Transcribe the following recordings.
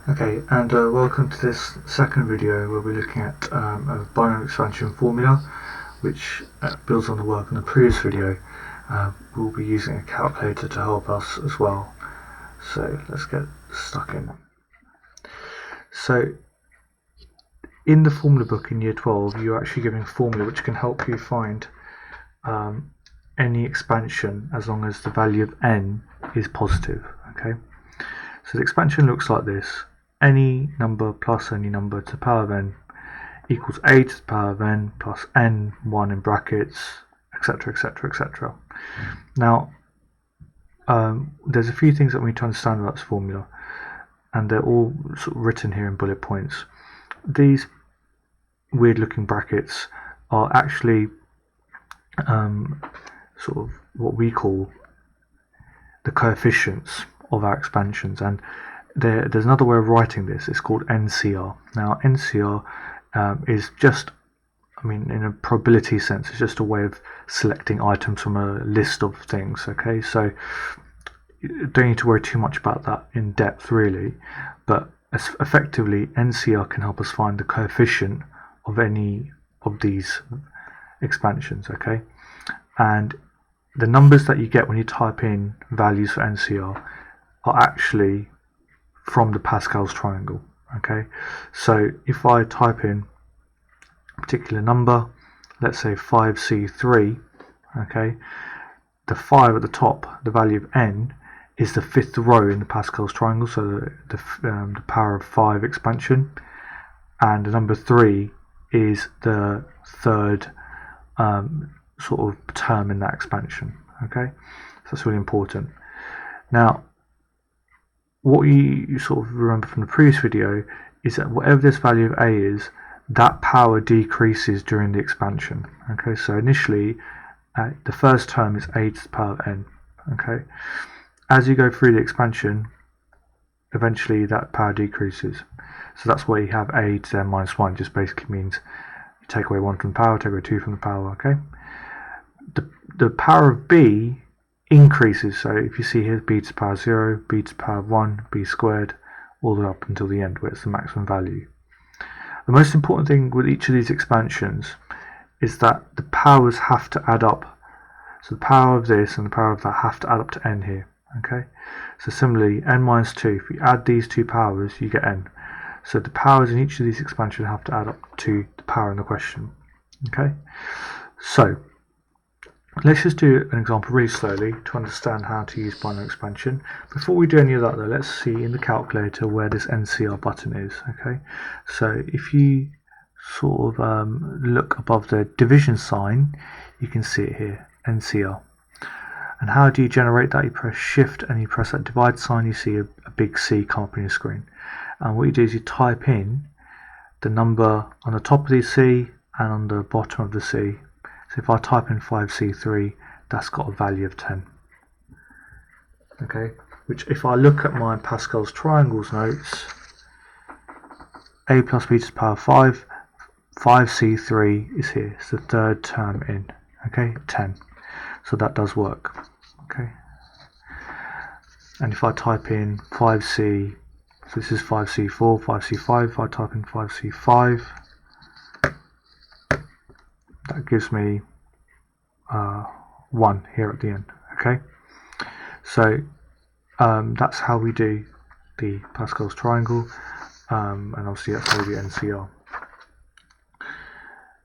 Okay, and welcome to this second video where we're looking at a binomial expansion formula which builds on the work in the previous video. We'll be using a calculator to help us as well. So let's get stuck in. So in the formula book in year 12 you're actually given a formula which can help you find any expansion as long as the value of n is positive. Okay, so the expansion looks like this: any number plus any number to the power of n equals a to the power of n plus n1 in brackets, etc, etc, etc. Now there's a few things that we need to understand about this formula, and they're all sort of written here in bullet points. These weird looking brackets are actually sort of what we call the coefficients of our expansions, and there's another way of writing this. It's called NCR. Now NCR is just, in a probability sense, it's just a way of selecting items from a list of things. Okay, so you don't need to worry too much about that in depth really, but effectively NCR can help us find the coefficient of any of these expansions. Okay, and the numbers that you get when you type in values for NCR are actually from the Pascal's triangle. Okay, so if I type in a particular number, let's say 5c3, okay, the 5 at the top, the value of n, is the fifth row in the Pascal's triangle, so the power of 5 expansion, and the number 3 is the third sort of term in that expansion. Okay, so that's really important. Now what you sort of remember from the previous video is that whatever this value of a is, that power decreases during the expansion. Okay, so initially the first term is a to the power of n. Okay, as you go through the expansion, eventually that power decreases. So that's why you have a to the n minus 1. Just basically means you take away 1 from the power, take away 2 from the power. Okay, the power of b increases. So if you see here, b to the power 0, b to the power 1, b squared, all the way up until the end where it's the maximum value. The most important thing with each of these expansions is that the powers have to add up. So the power of this and the power of that have to add up to n here. Okay, so similarly n minus 2, if you add these two powers you get n. So the powers in each of these expansions have to add up to the power in the question. Okay, so let's just do an example really slowly to understand how to use binomial expansion. Before we do any of that though, let's see in the calculator where this NCR button is. Okay, so if you sort of look above the division sign, you can see it here, NCR. And how do you generate that? You press shift and you press that divide sign, you see a big C come up on your screen. And what you do is you type in the number on the top of the C and on the bottom of the C. So if I type in 5c3, that's got a value of 10. Okay, which if I look at my Pascal's triangles notes, a plus b to the power 5, 5c3 is here. It's the third term in. Okay, 10. So that does work. Okay, and if I type in 5c, so this is 5c4, 5c5, if I type in 5c5, that gives me 1 here at the end. Okay, so that's how we do the Pascal's triangle, and obviously that's how we do NCR.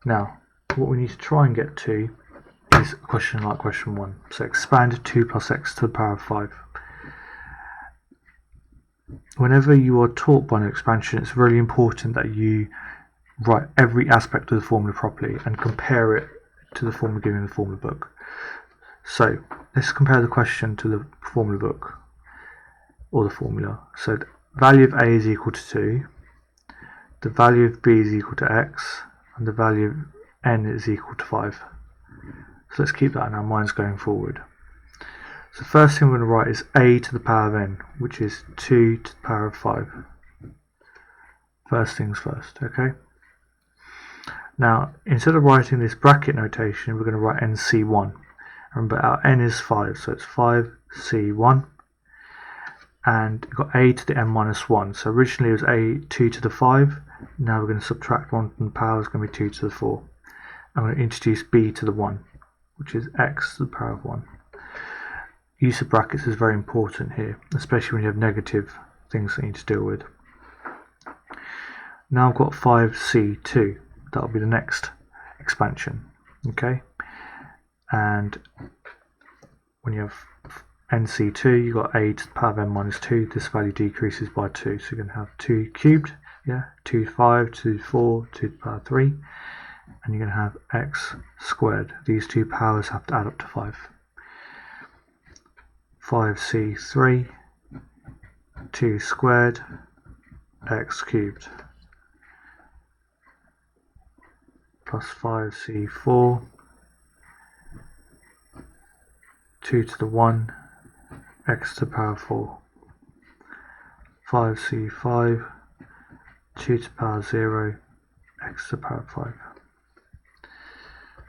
Now what we need to try and get to is a question like question 1. So expand 2 plus x to the power of 5. Whenever you are taught binomial expansion, it's really important that you write every aspect of the formula properly and compare it to the formula given in the formula book. So let's compare the question to the formula book, or the formula. So the value of a is equal to 2, the value of b is equal to x, and the value of n is equal to 5. So let's keep that in our minds going forward. So the first thing we're going to write is a to the power of n, which is 2 to the power of 5. First things first. Okay, now instead of writing this bracket notation, we're going to write NC1. Remember, our n is 5, so it's 5c1. and you've got a to the n minus 1. So originally it was a 2 to the 5. Now we're going to subtract 1 from the power, it's going to be 2 to the 4. I'm going to introduce b to the 1, which is x to the power of 1. Use of brackets is very important here, especially when you have negative things that you need to deal with. Now I've got 5c2, that'll be the next expansion, okay? And when you have nc2, you've got a to the power of n minus 2, this value decreases by 2, so you're going to have 2 cubed, yeah, 2 to the 5, 2 to the 4, 2 to the power 3, and you're going to have x squared. These two powers have to add up to 5. 5c3, 2 squared, x cubed, plus 5c4, 2 to the 1, x to the power 4, 5c5, 2 to the power 0, x to the power 5.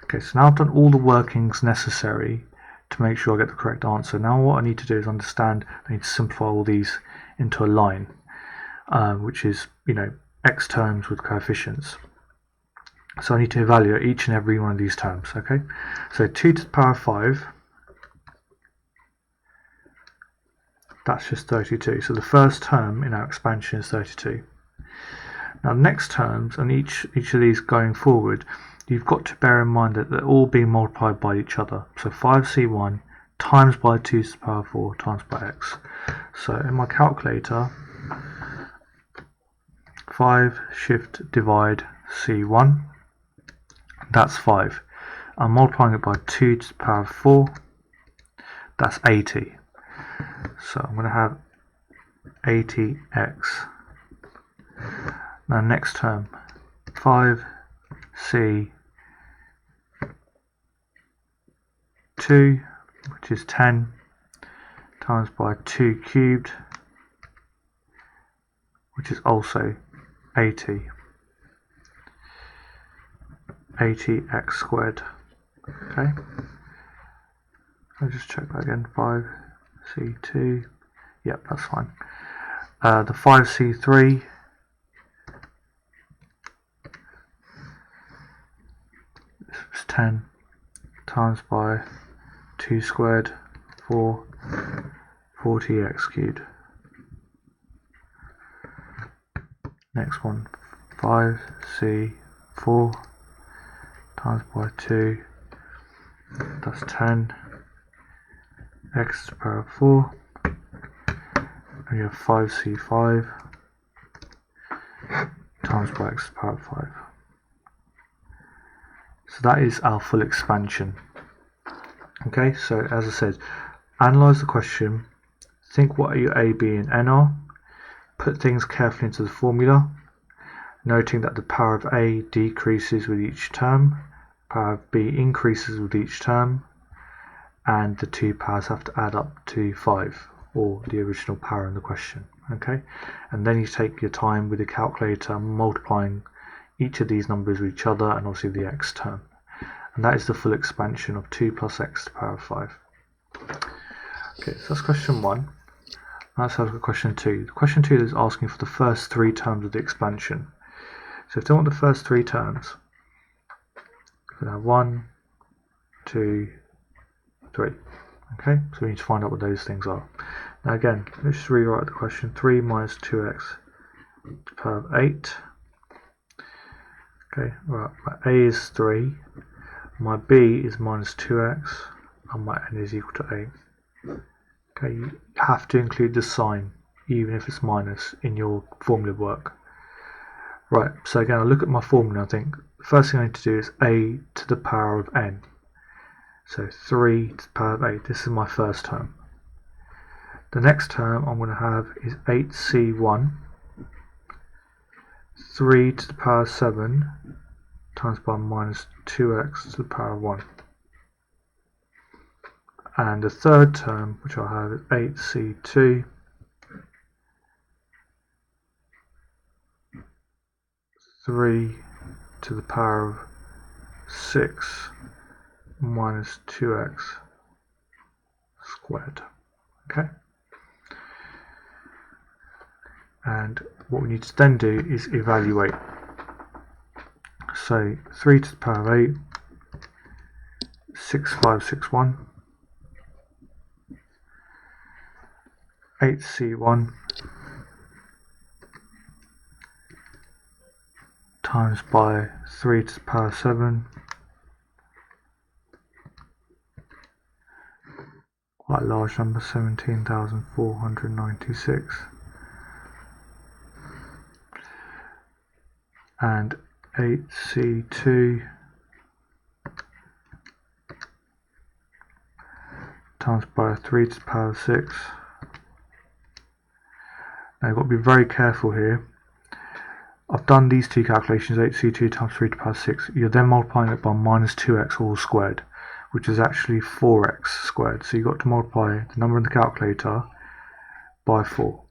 Okay, so now I've done all the workings necessary to make sure I get the correct answer. Now what I need to do is understand, I need to simplify all these into a line, which is, x terms with coefficients. So I need to evaluate each and every one of these terms, okay? So 2 to the power 5, that's just 32. So the first term in our expansion is 32. Now next terms, and each of these going forward, you've got to bear in mind that they're all being multiplied by each other. So 5c1 times by 2 to the power 4 times by x. So in my calculator, 5 shift divide c1, that's 5. I'm multiplying it by 2 to the power 4, that's 80. So I'm going to have 80x. Now next term, 5c2, which is 10, times by 2 cubed, which is also 80. 80x squared. Okay, I'll just check that again. 5c2, yep, that's fine. The 5c3, this was 10 times by 2 squared, 4, 40x cubed. Next one, 5c4 times by 2, that's 10, x to the power of 4, and you have 5c5 times by x to the power of 5. So that is our full expansion. Okay, so as I said, analyze the question, think what your a, b and n are, put things carefully into the formula, noting that the power of a decreases with each term, power of b increases with each term, and the two powers have to add up to 5, or the original power in the question. Okay, and then you take your time with the calculator multiplying each of these numbers with each other, and obviously the x term. And that is the full expansion of 2 plus x to the power of 5. Okay, so that's question 1. Let's have a question 2. Question 2 is asking for the first 3 terms of the expansion. So if they want the first 3 terms, we have 1, 2, 3. Okay, so we need to find out what those things are. Now again, let's just rewrite the question. 3 minus 2x to the power of 8. Okay, right, my a is 3, my b is minus 2x, and my n is equal to 8. Okay, you have to include the sign, even if it's minus, in your formula work. Right, so again, I look at my formula, I think the first thing I need to do is a to the power of n. So 3 to the power of 8, this is my first term. The next term I'm going to have is 8c1, 3 to the power of 7 times by minus 2x to the power of 1. And the third term, which I'll have, is 8c2, 3 to the power of 6 minus 2x squared. Okay. and what we need to then do is evaluate. So 3 to the power of 8, 6561, 8c1 times by 3 to the power of 7, quite a large number, 17,496, and 8c2 times by 3 to the power of 6. Now you've got to be very careful here. I've done these two calculations, 8c2 times 3 to the power of 6. You're then multiplying it by minus 2x all squared, which is actually 4x squared. So you've got to multiply the number in the calculator by 4.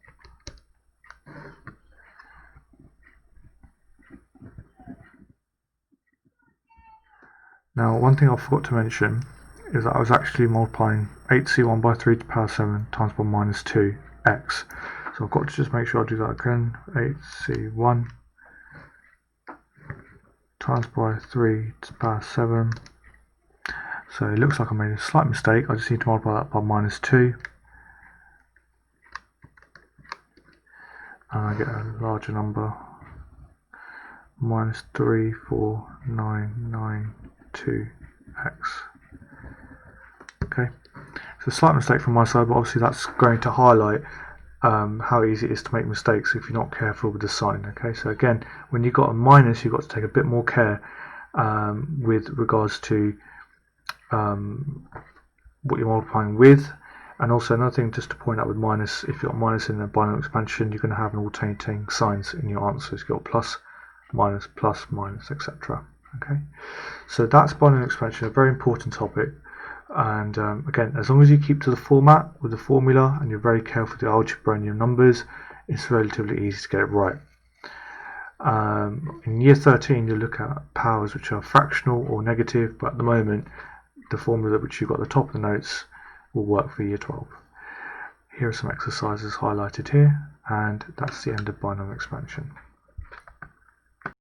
Now, one thing I forgot to mention is that I was actually multiplying 8c1 by 3 to the power of 7 times by minus 2x. So I've got to just make sure I do that again. 8c1 times by 3 to the power of 7. So it looks like I made a slight mistake. I just need to multiply that by minus 2. And I get a larger number. Minus 34992x. Okay, so a slight mistake from my side, but obviously that's going to highlight how easy it is to make mistakes if you're not careful with the sign. Okay, so again, when you've got a minus, you've got to take a bit more care with regards to what you're multiplying with. And also another thing just to point out with minus, if you've got minus in the binomial expansion, you're going to have an alternating signs in your answers. You've got plus, minus, etc. Okay, so that's binomial expansion, a very important topic. And again, as long as you keep to the format with the formula and you're very careful with the algebra and your numbers, it's relatively easy to get it right. In year 13 you'll look at powers which are fractional or negative, but at the moment the formula which you've got at the top of the notes will work for year 12. Here are some exercises highlighted here, and that's the end of binomial expansion.